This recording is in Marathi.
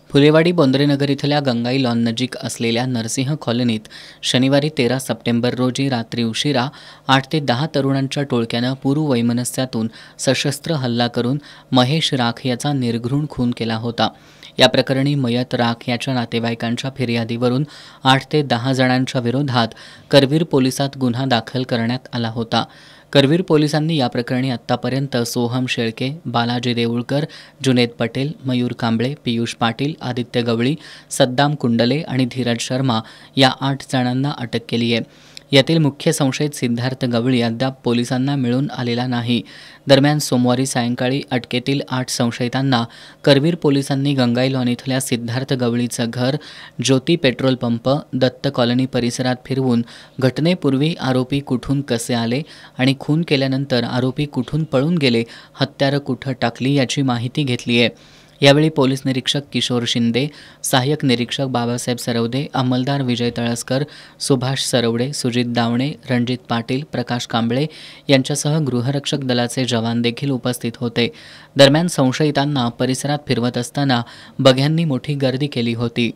फुलेवाडी बोंद्रेनगर इथल्या गंगाई लॉन नजीक असलेल्या नरसिंह कॉलनीत शनिवारी 13 सप्टेंबर रोजी रात्री उशिरा 8 ते 10 तरुणांच्या टोळक्यानं पूर्ववैमनस्यातून सशस्त्र हल्ला करून महेश राख याचा निर्घृण खून केला होता। या प्रकरणी मयत राख याच्या नातेवाईकांच्या फिर्यादीवरून 8 ते 10 जणांच्या विरोधात करवीर पोलिसात गुन्हा दाखल करण्यात आला होता। करवीर पोलिसांनी या प्रकरणी आत्तापर्यंत सोहम शेळके, बालाजी देऊळकर, जुनेद पटेल, मयूर कांबळे, पियुष पाटील, आदित्य गवळी, सद्दाम कुंडले आणि धीरज शर्मा या 8 जणांना अटक केली आहे। यातील मुख्य संशयित सिद्धार्थ गवळी अद्याप पोलिसांना मिळून आलेला नाही। दरम्यान सोमवारी सायंकाळी अटकेतील 8 संशयितांना करवीर पोलिसांनी गंगाई लॉन इथल्या सिद्धार्थ गवळीचं घर, ज्योती पेट्रोल पंप, दत्त कॉलनी परिसरात फिरवून घटनेपूर्वी आरोपी कुठून कसे आले आणि खून केल्यानंतर आरोपी कुठून पळून गेले, हत्यारं कुठं टाकली याची माहिती घेतली आहे। यावेळी पोलीस निरीक्षक किशोर शिंदे, सहाय्यक निरीक्षक बाबासाहेब सरवदे, अंमलदार विजय तळसकर, सुभाष सरवडे, सुजित दावणे, रणजित पाटील, प्रकाश कांबळे यांच्यासह गृहरक्षक दलाचे जवान देखील उपस्थित होते। दरम्यान संशयितांना परिसरात फिरवत असताना बघ्यांनी मोठी गर्दी केली होती।